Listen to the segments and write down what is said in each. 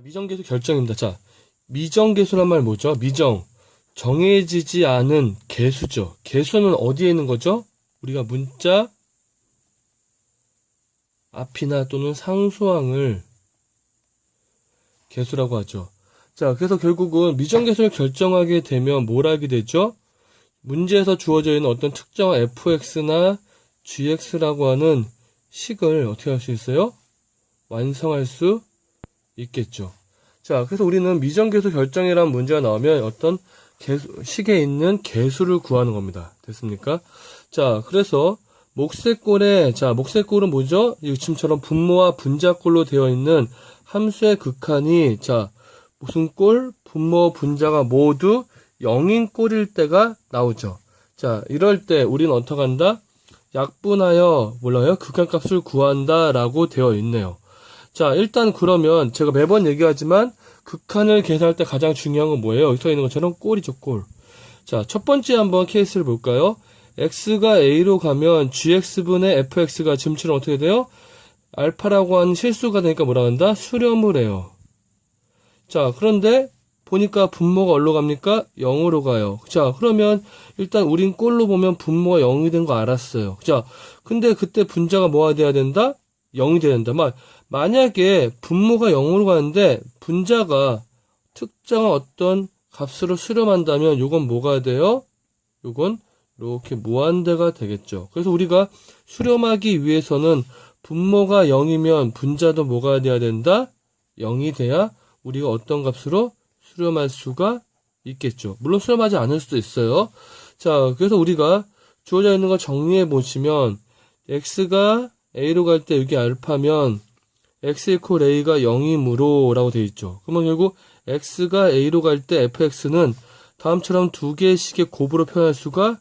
미정계수 결정입니다. 자, 미정계수란 말 뭐죠? 미정. 정해지지 않은 계수죠. 계수는 어디에 있는 거죠? 우리가 문자 앞이나 또는 상수항을 계수라고 하죠. 자, 그래서 결국은 미정계수를 결정하게 되면 뭘 하게 되죠? 문제에서 주어져 있는 어떤 특정한 fx나 gx라고 하는 식을 어떻게 할 수 있어요? 완성할 수 있겠죠. 자, 그래서 우리는 미정계수 결정이라는 문제가 나오면 어떤 식에 있는 계수를 구하는 겁니다. 됐습니까? 자, 그래서 목세꼴은 뭐죠? 지금처럼 분모와 분자꼴로 되어 있는 함수의 극한이, 자, 무슨 꼴? 분모, 분자가 모두 0인 꼴일 때가 나오죠. 자, 이럴 때 우리는 어떻게 한다? 약분하여, 극한값을 구한다 라고 되어 있네요. 자, 일단 그러면 제가 매번 얘기하지만 극한을 계산할 때 가장 중요한 건 뭐예요? 여기 써 있는 것처럼 꼴이죠, 꼴. 자, 첫 번째 한번 케이스를 볼까요? x가 a로 가면 gx분의 fx가 지금처럼 어떻게 돼요? 알파라고 하는 실수가 되니까 뭐라 한다? 수렴을 해요. 자, 그런데 보니까 분모가 어디로 갑니까? 0으로 가요. 자, 그러면 일단 우린 꼴로 보면 분모가 0이 된 거 알았어요. 자, 근데 그때 분자가 뭐가 돼야 된다? 0이 돼야 된다. 만약에 분모가 0으로 가는데 분자가 특정한 어떤 값으로 수렴한다면 요건 뭐가 돼요? 요건 이렇게 무한대가 되겠죠. 그래서 우리가 수렴하기 위해서는 분모가 0이면 분자도 뭐가 돼야 된다? 0이 돼야 우리가 어떤 값으로 수렴할 수가 있겠죠. 물론 수렴하지 않을 수도 있어요. 자, 그래서 우리가 주어져 있는 거 정리해 보시면 x가 a로 갈 때 여기 알파면 x 이퀄 a가 0이므로 라고 되어 있죠. 그러면 결국 x가 a로 갈 때 fx는 다음처럼 두 개의 식의 곱으로 표현할 수가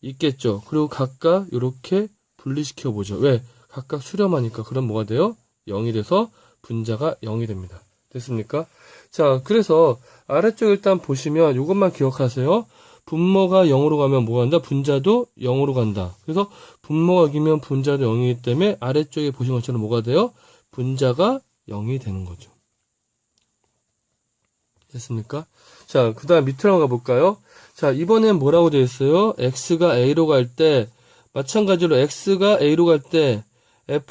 있겠죠. 그리고 각각 이렇게 분리시켜 보죠. 왜? 각각 수렴하니까. 그럼 뭐가 돼요? 0이 돼서 분자가 0이 됩니다. 됐습니까? 자, 그래서 아래쪽 일단 보시면 이것만 기억하세요. 분모가 0으로 가면 뭐가 간다? 분자도 0으로 간다. 그래서 분모가 0이면 분자도 0이기 때문에 아래쪽에 보신 것처럼 뭐가 돼요? 분자가 0이 되는 거죠. 됐습니까? 자, 그 다음 밑으로 한번 가볼까요? 자, 이번엔 뭐라고 되어 있어요? x가 a로 갈 때, 마찬가지로 x가 a로 갈 때,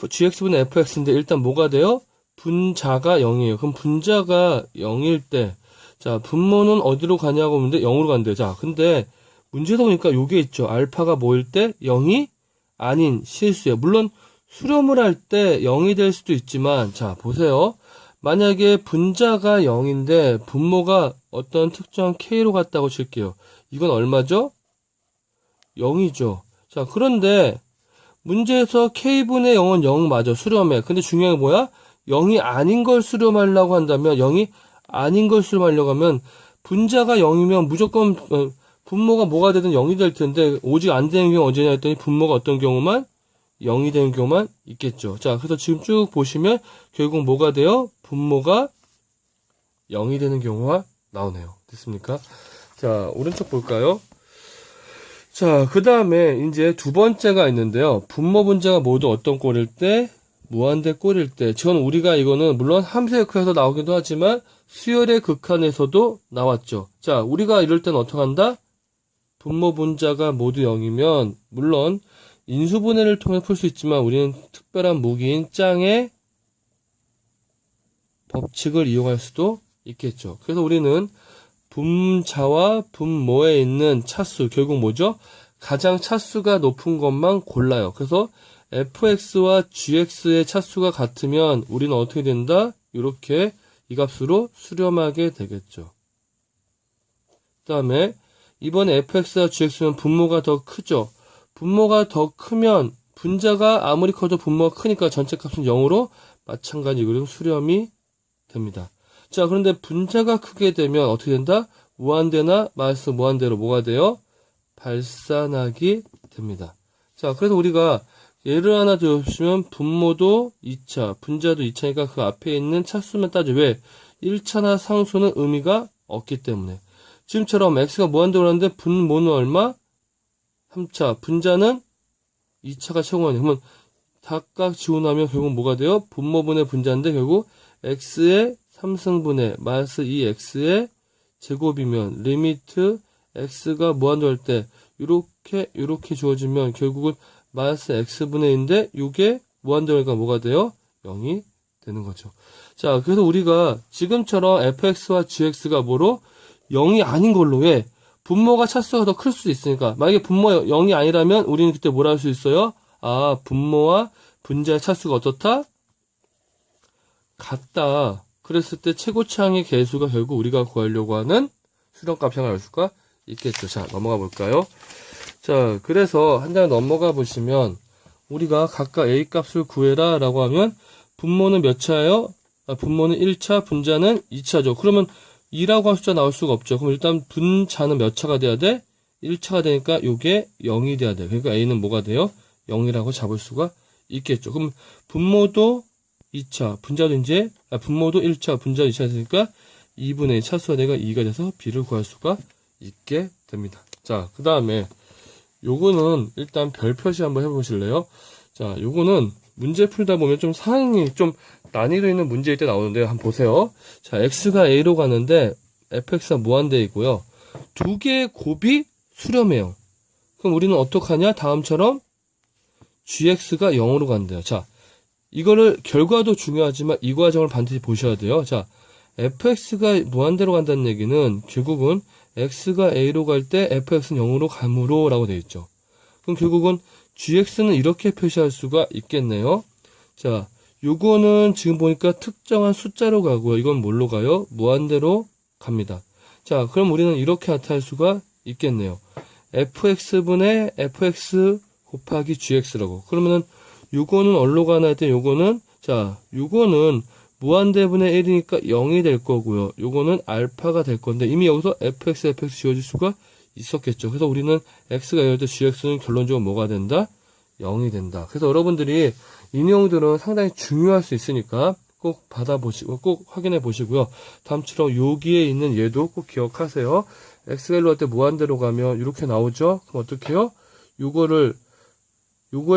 gx분의 fx인데 일단 뭐가 돼요? 분자가 0이에요. 그럼 분자가 0일 때, 자, 분모는 어디로 가냐고 하는데 0으로 간대요. 자, 근데 문제에서 보니까 요게 있죠. 알파가 뭐일 때? 0이 아닌 실수예요. 물론 수렴을 할 때 0이 될 수도 있지만, 자, 보세요. 만약에 분자가 0인데 분모가 어떤 특정한 k로 갔다고 칠게요. 이건 얼마죠? 0이죠. 자, 그런데 문제에서 k분의 0은 0 맞아. 수렴해. 근데 중요한 게 뭐야? 0이 아닌 걸 수렴하려고 한다면, 0이 아닌 걸 수렴하려고 하면 분자가 0이면 무조건 분모가 뭐가 되든 0이 될 텐데 오직 안 되는 경우 언제냐 했더니 분모가 어떤 경우만 0이 되는 경우만 있겠죠. 자, 그래서 지금 쭉 보시면 결국 뭐가 돼요? 분모가 0이 되는 경우가 나오네요. 됐습니까? 자, 오른쪽 볼까요? 자, 그 다음에 이제 두 번째가 있는데요. 분모 분자가 모두 어떤 꼴일 때? 무한대 꼴일 때. 전 우리가 이거는 물론 함수의 극한에서 나오기도 하지만 수열의 극한에서도 나왔죠. 자, 우리가 이럴 땐 어떻게 한다? 분모 분자가 모두 0이면 물론 인수분해를 통해 풀 수 있지만 우리는 특별한 무기인 짱의 법칙을 이용할 수도 있겠죠. 그래서 우리는 분자와 분모에 있는 차수, 결국 뭐죠? 가장 차수가 높은 것만 골라요. 그래서 fx와 gx의 차수가 같으면 우리는 어떻게 된다? 이렇게 이 값으로 수렴하게 되겠죠. 그 다음에 이번에 fx와 gx는 분모가 더 크죠. 분모가 더 크면 분자가 아무리 커도 분모가 크니까 전체 값은 0으로 마찬가지로 수렴이 됩니다. 자, 그런데 분자가 크게 되면 어떻게 된다? 무한대나 마이너스 무한대로 뭐가 돼요? 발산하게 됩니다. 자, 그래서 우리가 예를 하나 들어보시면 분모도 2차, 분자도 2차니까 그 앞에 있는 차수만 따져. 왜? 1차나 상수는 의미가 없기 때문에. 지금처럼 x가 무한대로 하는데 분모는 얼마? 3차, 분자는 2차가 최고하네. 그러면 각각 지우나면 결국 뭐가 돼요? 분모분의 분자인데 결국 x의 3승분의 마이너스 2x의 제곱이면 리미트 x가 무한대로 할 때 요렇게 주어지면 결국은 마이너스 x분의 1인데 요게 무한대로 하니까 뭐가 돼요? 0이 되는 거죠. 자, 그래서 우리가 지금처럼 fx와 gx가 뭐로? 0이 아닌 걸로 해. 분모가 차수가 더 클 수도 있으니까. 만약에 분모 0이 아니라면 우리는 그때 뭐라 할 수 있어요? 아, 분모와 분자의 차수가 어떻다? 같다. 그랬을 때 최고차항의 개수가 결국 우리가 구하려고 하는 수렴값이 알 수가 있겠죠. 자, 넘어가 볼까요? 자, 그래서 한 장 넘어가 보시면 우리가 각각 A 값을 구해라 라고 하면 분모는 몇 차예요? 분모는 1차, 분자는 2차죠. 그러면 2라고 한 숫자 나올 수가 없죠. 그럼 일단 분자는 몇 차가 돼야 돼? 1차가 되니까 요게 0이 돼야 돼. 그러니까 A는 뭐가 돼요? 0이라고 잡을 수가 있겠죠. 그럼 분모도 2차, 분자도 이제, 분모도 1차, 분자도 2차 되니까 2분의 차수가 내가 2가 돼서 B를 구할 수가 있게 됩니다. 자, 그 다음에 요거는 일단 별 표시 한번 해보실래요? 자, 요거는 문제 풀다 보면 좀 상황이 좀 난이도 있는 문제일 때 나오는데요. 한번 보세요. 자, x가 a로 가는데 fx가 무한대이고요. 두 개의 곱이 수렴해요. 그럼 우리는 어떻게 하냐? 다음처럼 gx가 0으로 간대요. 자, 이거를 결과도 중요하지만 이 과정을 반드시 보셔야 돼요. 자, fx가 무한대로 간다는 얘기는 결국은 x가 a로 갈 때 fx는 0으로 가므로 라고 되어 있죠. 그럼 결국은 gx는 이렇게 표시할 수가 있겠네요. 자, 요거는 지금 보니까 특정한 숫자로 가고요. 이건 뭘로 가요? 무한대로 갑니다. 자, 그럼 우리는 이렇게 나타낼 수가 있겠네요. fx분의 fx 곱하기 gx라고. 그러면은 요거는 어디로 가나 했더니 요거는, 자, 요거는 무한대분의 1이니까 0이 될 거고요. 요거는 알파가 될 건데 이미 여기서 fx 지워질 수가 있었겠죠. 그래서 우리는 x가 0일 때 gx는 결론적으로 뭐가 된다? 0이 된다. 그래서 여러분들이 이 내용들은 상당히 중요할 수 있으니까 꼭 받아보시고 꼭 확인해 보시고요. 다음처럼 여기에 있는 얘도 꼭 기억하세요. x가 1로 할 때 무한대로 가면 이렇게 나오죠. 그럼 어떻게 해요? 요거의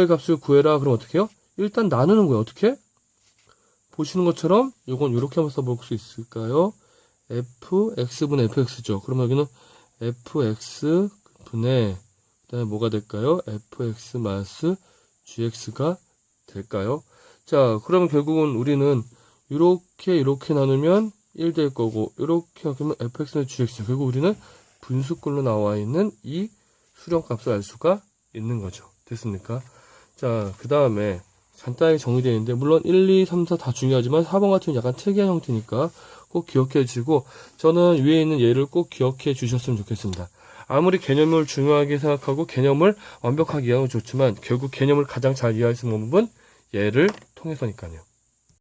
값을 구해라. 그럼 어떻게 해요? 일단 나누는 거예요. 어떻게? 보시는 것처럼 요건 이렇게 한번 써볼 수 있을까요? fx분의 fx죠. 그러면 여기는 fx분의 그다음에 뭐가 될까요? fx 마이너스 gx가 될까요? 자, 그러면 결국은 우리는 이렇게 나누면 1 될 거고 이렇게 하면 fx는 gx. 결국 우리는 분수꼴로 나와 있는 이 수렴값을 알 수가 있는 거죠. 됐습니까? 자, 그 다음에 간단하게 정리되어 있는데 물론 1, 2, 3, 4 다 중요하지만 4번 같은 약간 특이한 형태니까 꼭 기억해 주시고 저는 위에 있는 예를 꼭 기억해 주셨으면 좋겠습니다. 아무리 개념을 중요하게 생각하고 개념을 완벽하게 이해하면 좋지만 결국 개념을 가장 잘 이해할 수 있는 방법은 예를 통해서니까요.